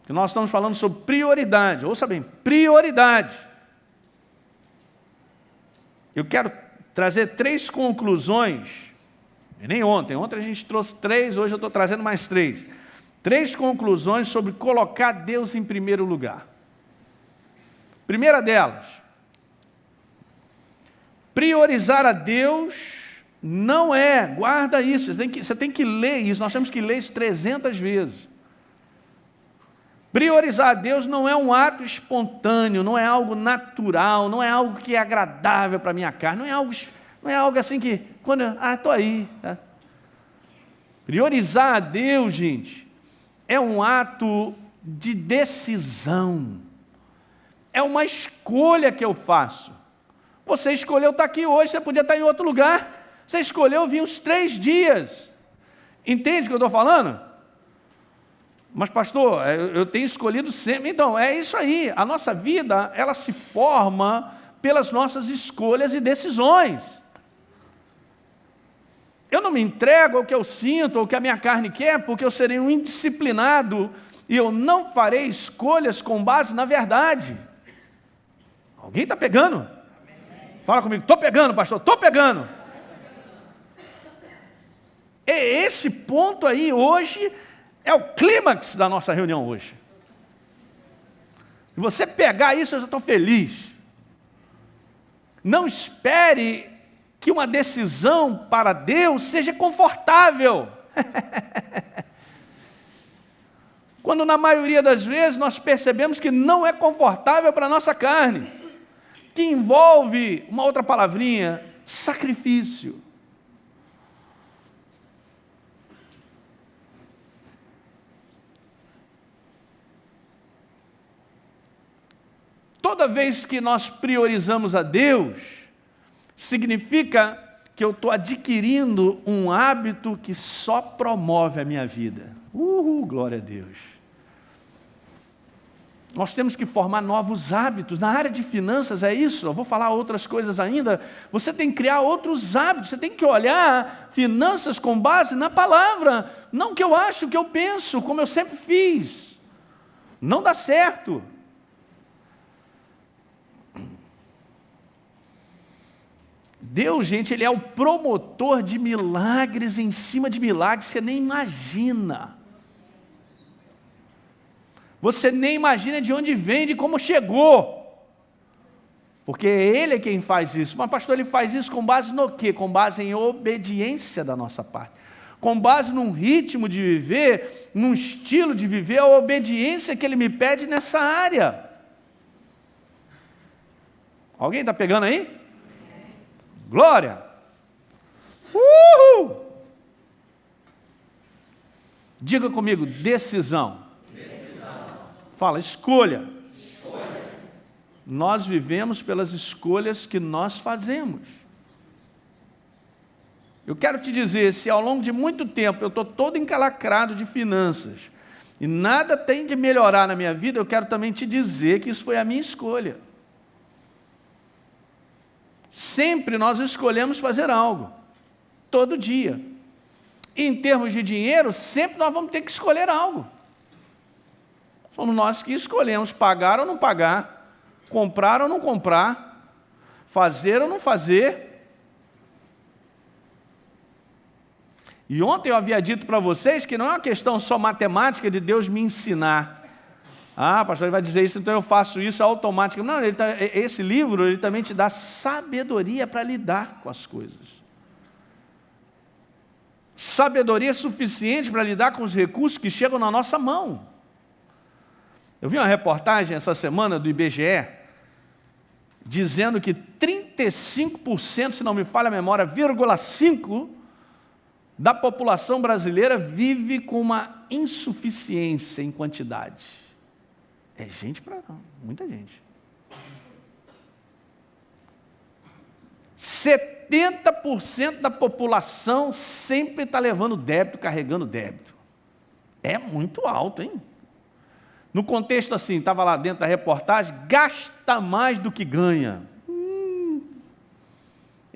que nós estamos falando sobre prioridade, ouça bem, prioridade. Eu quero trazer 3 conclusões, e nem ontem a gente trouxe 3, hoje eu estou trazendo mais 3. 3 conclusões sobre colocar Deus em primeiro lugar. Primeira delas, priorizar a Deus não é, guarda isso, você tem que ler isso, nós temos que ler isso 300 vezes. Priorizar a Deus não é um ato espontâneo, não é algo natural, não é algo que é agradável para a minha carne, não é algo assim que, quando estou aí. Tá? Priorizar a Deus, gente, é um ato de decisão, é uma escolha que eu faço. Você escolheu estar aqui hoje, você podia estar em outro lugar, você escolheu vir uns 3 dias, entende o que eu estou falando? Mas pastor, eu tenho escolhido sempre. Então, é isso aí, a nossa vida, ela se forma pelas nossas escolhas e decisões. Eu não me entrego ao que eu sinto, ou ao que a minha carne quer, porque eu serei um indisciplinado, e eu não farei escolhas com base na verdade. Alguém está pegando? Fala comigo, estou pegando, pastor, estou pegando. É esse ponto aí hoje, é o clímax da nossa reunião hoje. Se você pegar isso, eu já estou feliz. Não espere que uma decisão para Deus seja confortável. Quando na maioria das vezes nós percebemos que não é confortável para a nossa carne, que envolve, uma outra palavrinha, sacrifício. Toda vez que nós priorizamos a Deus, significa que eu estou adquirindo um hábito que só promove a minha vida. Glória a Deus. Nós temos que formar novos hábitos. Na área de finanças é isso, eu vou falar outras coisas ainda. Você tem que criar outros hábitos, você tem que olhar finanças com base na palavra. Não que eu acho, que eu penso, como eu sempre fiz. Não dá certo. Deus, gente, Ele é o promotor de milagres em cima de milagres, você nem imagina. Você nem imagina de onde vem, de como chegou. Porque Ele é quem faz isso. Mas pastor, Ele faz isso com base no quê? Com base em obediência da nossa parte. Com base num ritmo de viver, num estilo de viver, a obediência que Ele me pede nessa área. Alguém está pegando aí? Glória! Uhul! Diga comigo, decisão. Fala, escolha. Nós vivemos pelas escolhas que nós fazemos. Eu quero te dizer, se ao longo de muito tempo eu estou todo encalacrado de finanças e nada tem de melhorar na minha vida, eu quero também te dizer que isso foi a minha escolha. Sempre nós escolhemos fazer algo, todo dia. E em termos de dinheiro, sempre nós vamos ter que escolher algo. Somos nós que escolhemos pagar ou não pagar, comprar ou não comprar, fazer ou não fazer. E ontem eu havia dito para vocês que não é uma questão só matemática de Deus me ensinar. Ah, pastor, ele vai dizer isso, então eu faço isso automaticamente. Não, esse livro ele também te dá sabedoria para lidar com as coisas. Sabedoria suficiente para lidar com os recursos que chegam na nossa mão. Eu vi uma reportagem essa semana do IBGE, dizendo que 35%, se não me falha a memória, 0,5% da população brasileira vive com uma insuficiência em quantidade. É gente para muita gente. 70% da população sempre está levando débito, carregando débito. É muito alto, hein? No contexto assim, estava lá dentro da reportagem, gasta mais do que ganha.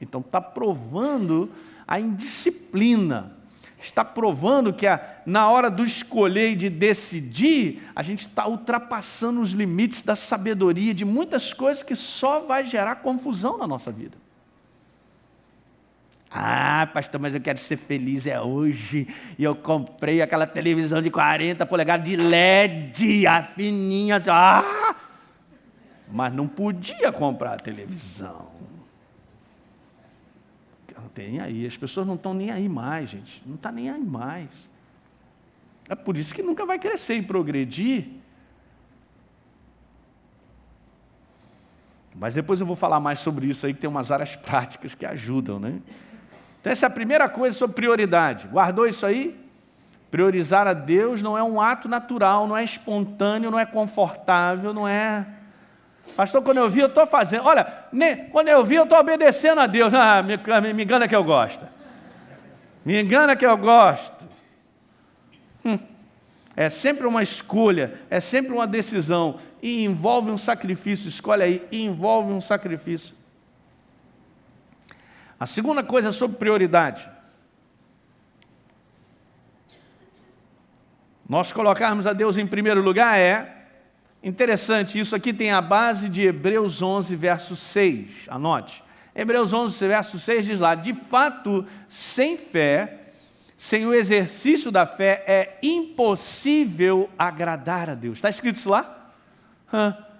Então está provando a indisciplina. Está provando que na hora do escolher e de decidir, a gente está ultrapassando os limites da sabedoria de muitas coisas que só vai gerar confusão na nossa vida. Ah, pastor, mas eu quero ser feliz hoje. E eu comprei aquela televisão de 40 polegadas de LED, a fininha. Mas não podia comprar a televisão. Não tem aí, as pessoas não estão nem aí mais, gente. Não está nem aí mais. É por isso que nunca vai crescer e progredir. Mas depois eu vou falar mais sobre isso aí, que tem umas áreas práticas que ajudam, né? Então essa é a primeira coisa sobre prioridade. Guardou isso aí? Priorizar a Deus não é um ato natural, não é espontâneo, não é confortável, não é... Pastor, quando eu vi, eu estou fazendo. Olha, quando eu vi, eu estou obedecendo a Deus. Me engana que eu gosto. Me engana que eu gosto. É sempre uma escolha, é sempre uma decisão. E envolve um sacrifício. Escolhe aí, envolve um sacrifício. A segunda coisa sobre prioridade. Nós colocarmos a Deus em primeiro lugar interessante, isso aqui tem a base de Hebreus 11, verso 6. Anote. Hebreus 11, verso 6 diz lá: de fato, sem fé, sem o exercício da fé, é impossível agradar a Deus. Está escrito isso lá?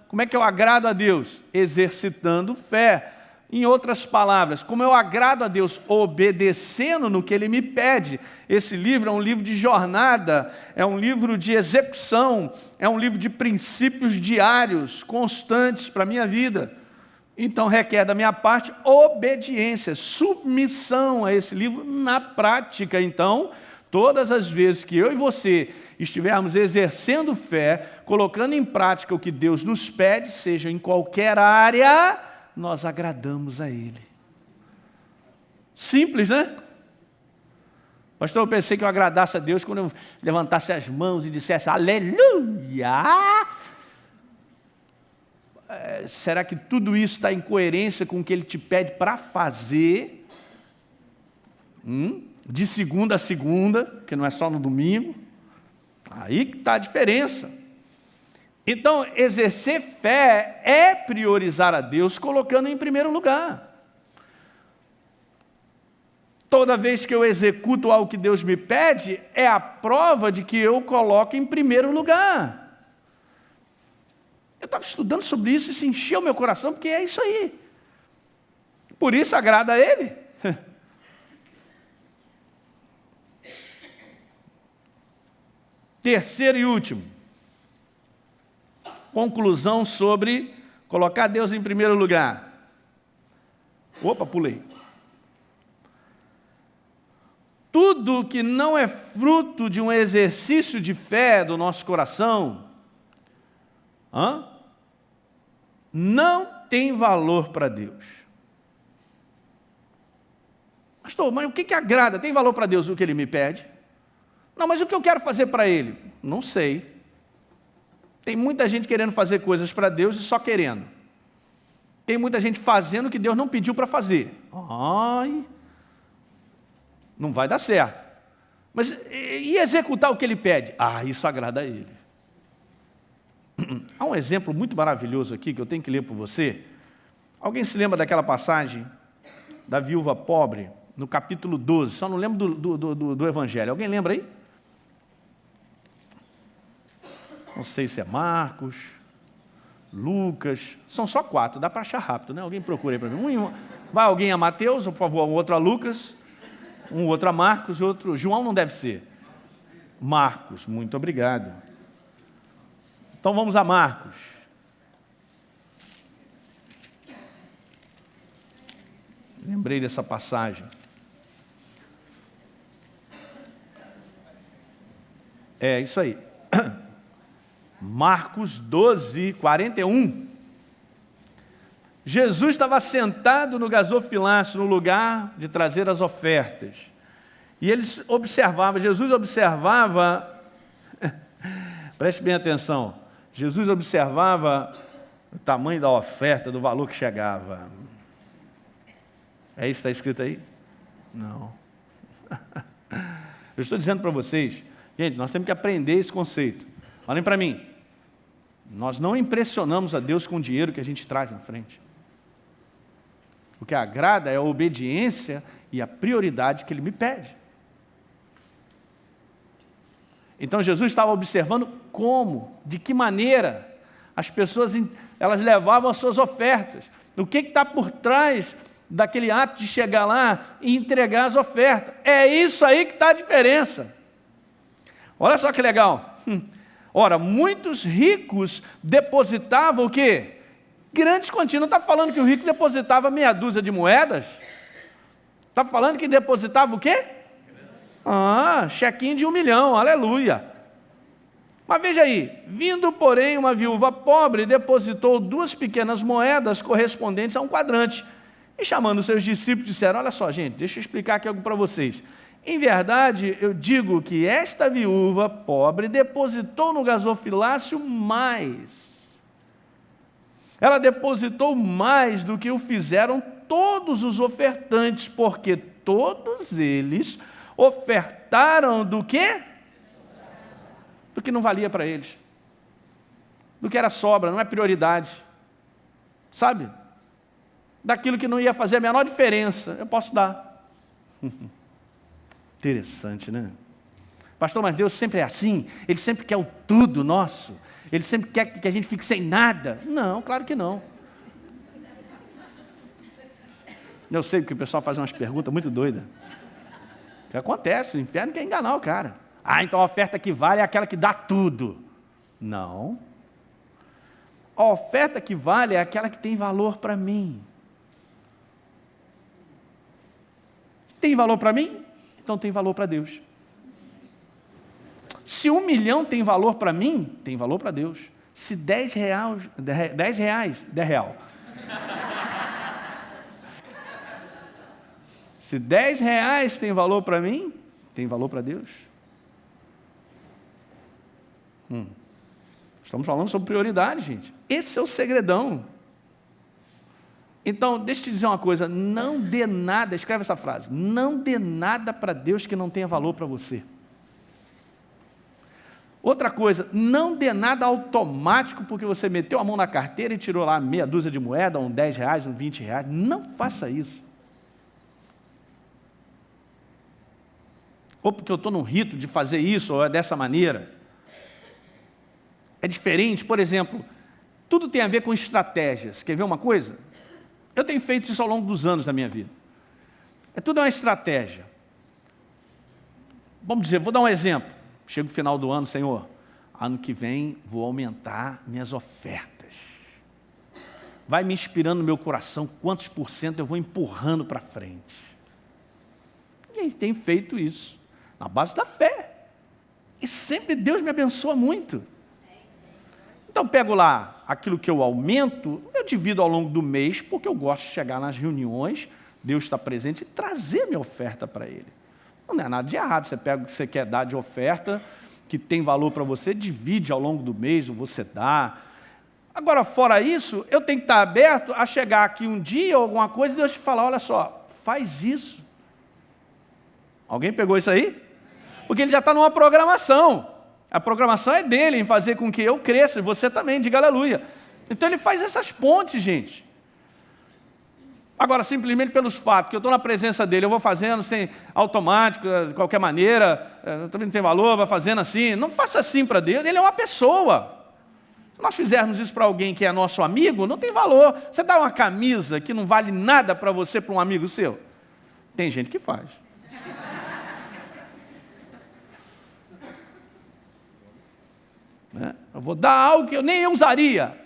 Como é que eu agrado a Deus? Exercitando fé. Em outras palavras, como eu agrado a Deus obedecendo no que Ele me pede. Esse livro é um livro de jornada, é um livro de execução, é um livro de princípios diários, constantes para a minha vida. Então requer da minha parte obediência, submissão a esse livro na prática. Então, todas as vezes que eu e você estivermos exercendo fé, colocando em prática o que Deus nos pede, seja em qualquer área, nós agradamos a Ele. Simples, né? Pastor, eu pensei que eu agradasse a Deus quando eu levantasse as mãos e dissesse aleluia. Será que tudo isso está em coerência com o que Ele te pede para fazer? De segunda a segunda, que não é só no domingo. Aí que está a diferença. Então, exercer fé é priorizar a Deus, colocando em primeiro lugar. Toda vez que eu executo algo que Deus me pede, é a prova de que eu coloco em primeiro lugar. Eu estava estudando sobre isso e se encheu meu coração, porque é isso aí. Por isso agrada a Ele. Terceiro e último. Conclusão sobre colocar Deus em primeiro lugar. Opa, pulei. Tudo que não é fruto de um exercício de fé do nosso coração, não tem valor para Deus. Pastor, mas o que agrada? Tem valor para Deus o que Ele me pede? Não, mas o que eu quero fazer para Ele? Não sei. Tem muita gente querendo fazer coisas para Deus e só querendo. Tem muita gente fazendo o que Deus não pediu para fazer. Não vai dar certo. Mas e executar o que Ele pede? Isso agrada a Ele. Há um exemplo muito maravilhoso aqui que eu tenho que ler para você. Alguém se lembra daquela passagem da viúva pobre, no capítulo 12? Só não lembro do Evangelho. Alguém lembra aí? Não sei se é Marcos, Lucas, são só 4, dá para achar rápido, né? Alguém procura aí para mim. Vai alguém a Mateus, por favor, um outro a Lucas, um outro a Marcos, outro... João não deve ser. Marcos, muito obrigado. Então vamos a Marcos. Lembrei dessa passagem. É isso aí. Marcos 12, 41. Jesus estava sentado no gasofilácio, no lugar de trazer as ofertas. E eles observavam, Jesus observava, preste bem atenção, Jesus observava o tamanho da oferta, do valor que chegava. É isso que está escrito aí? Não. Eu estou dizendo para vocês, gente, nós temos que aprender esse conceito. Olhem para mim. Nós não impressionamos a Deus com o dinheiro que a gente traz na frente. O que agrada é a obediência e a prioridade que Ele me pede. Então Jesus estava observando como, de que maneira as pessoas elas levavam as suas ofertas. O que está por trás daquele ato de chegar lá e entregar as ofertas? É isso aí que está a diferença. Olha só que legal. Ora, muitos ricos depositavam o quê? Grandes quantias. Não está falando que o rico depositava meia dúzia de moedas? Está falando que depositava o quê? Chequinho de 1 milhão, aleluia. Mas veja aí, vindo porém uma viúva pobre, depositou 2 pequenas moedas correspondentes a um quadrante. E chamando seus discípulos, disseram, olha só gente, deixa eu explicar aqui algo para vocês. Em verdade, eu digo que esta viúva pobre depositou no gasofilácio mais. Ela depositou mais do que o fizeram todos os ofertantes, porque todos eles ofertaram do quê? Do que não valia para eles. Do que era sobra, não é prioridade. Sabe? Daquilo que não ia fazer a menor diferença, eu posso dar. Interessante, né? Pastor, mas Deus sempre é assim? Ele sempre quer o tudo nosso? Ele sempre quer que a gente fique sem nada? Não, claro que não. Eu sei que o pessoal faz umas perguntas muito doidas. O que acontece? O inferno quer enganar o cara. Então a oferta que vale é aquela que dá tudo. Não. A oferta que vale é aquela que tem valor para mim. Tem valor para mim? Então tem valor para Deus. Se 1 milhão tem valor para mim, tem valor para Deus. Se 10 reais, 10 real. Se 10 reais tem valor para mim, tem valor para Deus. Estamos falando sobre prioridade, gente. Esse é o segredão. Então, deixa eu te dizer uma coisa, não dê nada, escreve essa frase, não dê nada para Deus que não tenha valor para você. Outra coisa, não dê nada automático porque você meteu a mão na carteira e tirou lá meia dúzia de moeda, um 10 reais, um 20 reais, não faça isso. Ou porque eu estou num rito de fazer isso, ou é dessa maneira. É diferente, por exemplo, tudo tem a ver com estratégias, quer ver uma coisa? Eu tenho feito isso ao longo dos anos da minha vida. Tudo é uma estratégia. Vamos dizer, vou dar um exemplo. Chega o final do ano, Senhor, ano que vem vou aumentar minhas ofertas. Vai me inspirando no meu coração quantos % eu vou empurrando para frente. E a gente tem feito isso na base da fé. E sempre Deus me abençoa muito. Então, pego lá aquilo que eu aumento, eu divido ao longo do mês, porque eu gosto de chegar nas reuniões, Deus está presente e trazer minha oferta para Ele. Não é nada de errado, você pega o que você quer dar de oferta, que tem valor para você, divide ao longo do mês, você dá. Agora, fora isso, eu tenho que estar aberto a chegar aqui um dia ou alguma coisa e Deus te falar, olha só, faz isso. Alguém pegou isso aí? Porque Ele já está numa programação. A programação é dele, em fazer com que eu cresça, e você também, diga aleluia. Então Ele faz essas pontes, gente. Agora, simplesmente pelos fatos que eu estou na presença dEle, eu vou fazendo sem automático, de qualquer maneira, também não tem valor, vai fazendo assim. Não faça assim para Deus, Ele é uma pessoa. Se nós fizermos isso para alguém que é nosso amigo, não tem valor. Você dá uma camisa que não vale nada para você, para um amigo seu? Tem gente que faz. Eu vou dar algo que eu nem usaria.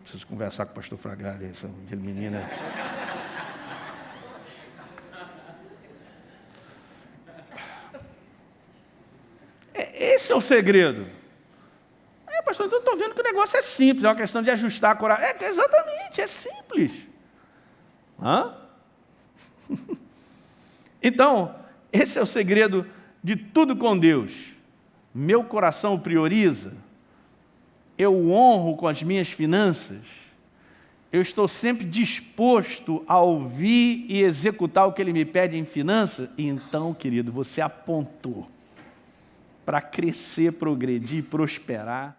Preciso conversar com o pastor Fragalha, essa menina. Esse é o segredo. Pastor, então estou vendo que o negócio é simples, é uma questão de ajustar a coragem. Exatamente, é simples. Então, esse é o segredo de tudo com Deus. Meu coração o prioriza. eu o honro com as minhas finanças, eu estou sempre disposto a ouvir e executar o que ele me pede em finanças, então, querido, você apontou para crescer, progredir, prosperar.